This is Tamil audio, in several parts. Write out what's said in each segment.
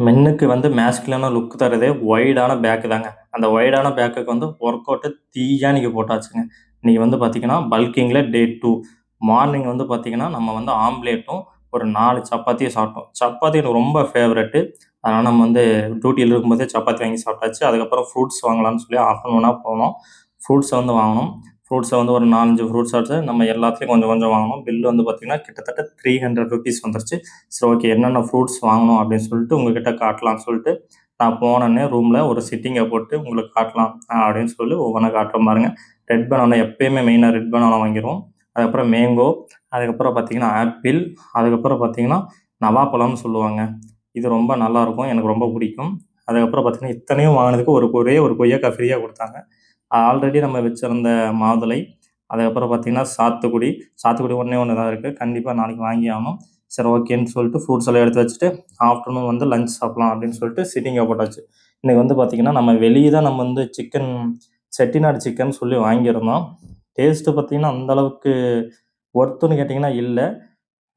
மென்னுக்கு வந்து மேஸ்குலினான லுக் தரதே ஒய்டான பேக்கு தாங்க. அந்த ஒய்டான பேக்குக்கு வந்து ஒர்க் அவுட்டு தீயா இன்னைக்கு போட்டாச்சுங்க. இன்னைக்கு வந்து பார்த்தீங்கன்னா, பல்கிங்கில டே 2 மார்னிங் வந்து பார்த்தீங்கன்னா, நம்ம வந்து ஆம்லேட்டும், ஒரு 4 சப்பாத்தியும் சாப்பிட்டோம். சப்பாத்தி எனக்கு ரொம்ப ஃபேவரெட்டு. அதனால நம்ம வந்து டியூட்டில இருக்கும்போதே சப்பாத்தி வாங்கி சாப்பிட்டாச்சு. அதுக்கப்புறம் ஃப்ரூட்ஸ் வாங்கலாம்னு சொல்லி ஆஃப்டர்நூனா போனோம். ஃப்ரூட்ஸ வந்து வாங்குனோம். ஃப்ரூட்ஸ வந்து ஒரு 4, 5 ஃப்ரூட்ஸ் எடுத்து நம்ம எல்லாத்துலயும் கொஞ்சம் கொஞ்சம் வாங்குனோம். பில் வந்து பார்த்தீங்கன்னா, கிட்டத்தட்ட ₹300 வந்துருச்சு. சரி, ஓகே, என்னென்ன ஃப்ரூட்ஸ் வாங்கணும் அப்படின்னு சொல்லிட்டு உங்ககிட்ட காட்டலாம்னு சொல்லிட்டு நான் போனோடனே ரூமில் ஒரு சிட்டிங்கை போட்டு உங்களுக்கு காட்டலாம் அப்படின்னு சொல்லி ஒவ்வொன்றா காட்டுற பாருங்க. ரெட் பனானா எப்பயுமே மெயினாக ரெட் பனானா வாங்கிடுவோம். அதுக்கப்புறம் மேங்கோ, அதுக்கப்புறம் பார்த்தீங்கன்னா ஆப்பிள், அதுக்கப்புறம் பார்த்தீங்கன்னா நவாப்பழம்னு சொல்லுவாங்க. இது ரொம்ப நல்லாயிருக்கும், எனக்கு ரொம்ப பிடிக்கும். அதுக்கப்புறம் பார்த்தீங்கன்னா இத்தனையும் வாங்கினதுக்கு ஒரே ஒரு கொய்யாக்காய் ஃப்ரீயாக கொடுத்தாங்க. ஆல்ரெடி நம்ம வச்சிருந்த மாதுளை, அதுக்கப்புறம் பார்த்தீங்கன்னா சாத்துக்குடி. சாத்துக்குடி ஒன்றே ஒன்று தான் இருக்குது, கண்டிப்பாக நாளைக்கு வாங்கி ஆகணும். சரி, ஓகேன்னு சொல்லிட்டு ஃப்ரூட்ஸ் எல்லாம் எடுத்து வச்சுட்டு ஆஃப்டர்நூன் வந்து லஞ்ச் சாப்பிடலாம் அப்படின்னு சொல்லிட்டு சிட்டிங்கை போட்டாச்சு. இன்றைக்கி வந்து பார்த்திங்கன்னா நம்ம வெளியே தான் நம்ம வந்து சிக்கன் செட்டிநாடு சிக்கன் சொல்லி வாங்கியிருந்தோம். டேஸ்ட்டு பார்த்திங்கன்னா அந்தளவுக்கு ஒர்த்துன்னு கேட்டிங்கன்னா இல்லை.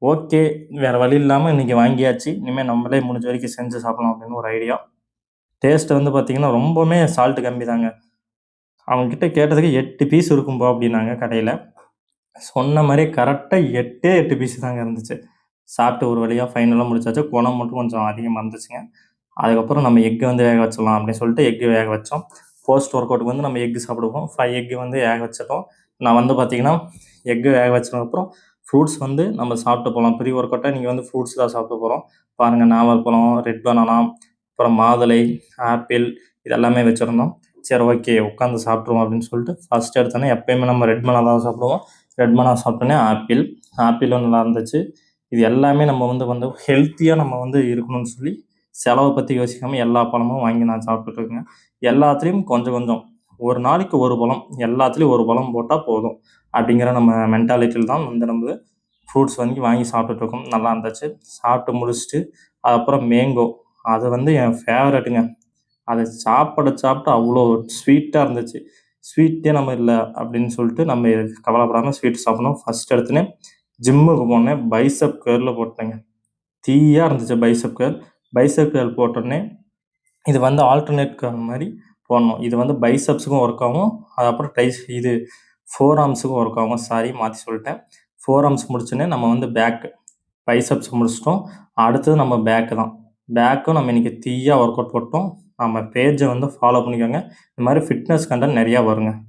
ஓகே, வேறு வழி இல்லாமல் இன்றைக்கி வாங்கியாச்சு. இனிமேல் நம்மளே முடிஞ்ச வரைக்கும் செஞ்சு சாப்பிடலாம் அப்படின்னு ஒரு ஐடியா. டேஸ்ட்டு வந்து பார்த்திங்கன்னா ரொம்பவுமே சால்ட்டு கம்மி தாங்க. அவங்கக்கிட்ட கேட்டதுக்கு 8 பீஸ் இருக்கும்பா அப்படின்னாங்க கடையில். சொன்ன மாதிரி கரெக்டாக 8 பீஸ் தாங்க இருந்துச்சு. சாப்பிட்டு ஒரு வழியாக ஃபைனலாக முடிச்சாச்சு. குணம் மட்டும் கொஞ்சம் அதிகமாக இருந்துச்சுங்க. அதுக்கப்புறம் நம்ம எக்கு வந்து வேக வச்சிடலாம் அப்படின்னு சொல்லிட்டு எக்கு வேக வச்சோம். போஸ்ட் ஒர்க் அவுட்டுக்கு வந்து நம்ம எக்கு சாப்பிடுவோம். 5 எக்கு வந்து வேக வச்சிட்டோம். நான் வந்து பார்த்தீங்கன்னா எக்கு வேக வச்சதுக்கப்புறம் ஃப்ரூட்ஸ் வந்து நம்ம சாப்பிட்டு போகலாம். ப்ரீ ஒர்க் அவுட்டாக நீங்கள் வந்து ஃப்ரூட்ஸ் தான் சாப்பிட்டு போகிறோம். பாருங்கள், நாவல் பழம், ரெட் பனானா, அப்புறம் மாதுளை, ஆப்பிள், இது எல்லாமே வச்சுருந்தோம். சரி, ஓகே, உட்காந்து சாப்பிட்ருவோம் அப்படின்னு சொல்லிட்டு ஃபஸ்ட் எடுத்தோன்னே எப்பயுமே நம்ம ரெட் பனானா தான் சாப்பிடுவோம். ரெட் பனானா சாப்பிட்டோன்னே ஆப்பிளும் நல்லா இருந்துச்சு. இது எல்லாமே நம்ம வந்து ஹெல்த்தியாக நம்ம வந்து இருக்கணும்னு சொல்லி செலவை பற்றி யோசிக்காமல் எல்லா பழமும் வாங்கி நான் சாப்பிட்டுட்ருக்கேன். எல்லாத்துலேயும் கொஞ்சம் கொஞ்சம், ஒரு நாளைக்கு ஒரு பழம், எல்லாத்துலேயும் ஒரு பழம் போட்டால் போதும் அப்படிங்கிற நம்ம மென்டாலிட்டியில் தான் வந்து நம்ம ஃப்ரூட்ஸ் வாங்கி சாப்பிட்டுட்ருக்கோம். நல்லா இருந்துச்சு. சாப்பிட்டு முடிச்சுட்டு அதுக்கப்புறம் மேங்கோ, அது வந்து என் ஃபேவரெட்டுங்க. அதை சாப்பிட்டு அவ்வளோ ஸ்வீட்டாக இருந்துச்சு. ஸ்வீட்டே நம்ம இல்லை அப்படின்னு சொல்லிட்டு நம்ம கவலைப்படாமல் ஸ்வீட் சாப்பிடணும். ஃபஸ்ட் எடுத்தோன்னே ஜிம்முக்கு போனேன், பைசப் கேர்ல போட்டேங்க. தீயாக இருந்துச்சு பைசப் கேர்ல். பைசப் கேர்ல் போட்டோடனே இது வந்து ஆல்டர்னேட் கர்ல் மாதிரி போடணும். இது வந்து பைசப்ஸுக்கும் ஒர்க் ஆகும். அதுக்கப்புறம் இது ஃபோர் ஆர்ம்ஸுக்கும் ஒர்க் ஆகும். சாரி, மாற்றி சொல்லிட்டேன். ஃபோர் ஆர்ம்ஸ் முடிச்சோடனே நம்ம வந்து பேக்கு, பைசப்ஸ் முடிச்சிட்டோம். அடுத்தது நம்ம பேக்கு தான். பேக்கும் நம்ம இன்றைக்கி தீயாக ஒர்க் அவுட் போட்டோம். நம்ம பேஜை வந்து ஃபாலோ பண்ணிக்கோங்க. இந்த மாதிரி ஃபிட்னஸ் கண்டென்ட் நிறையா வருங்க.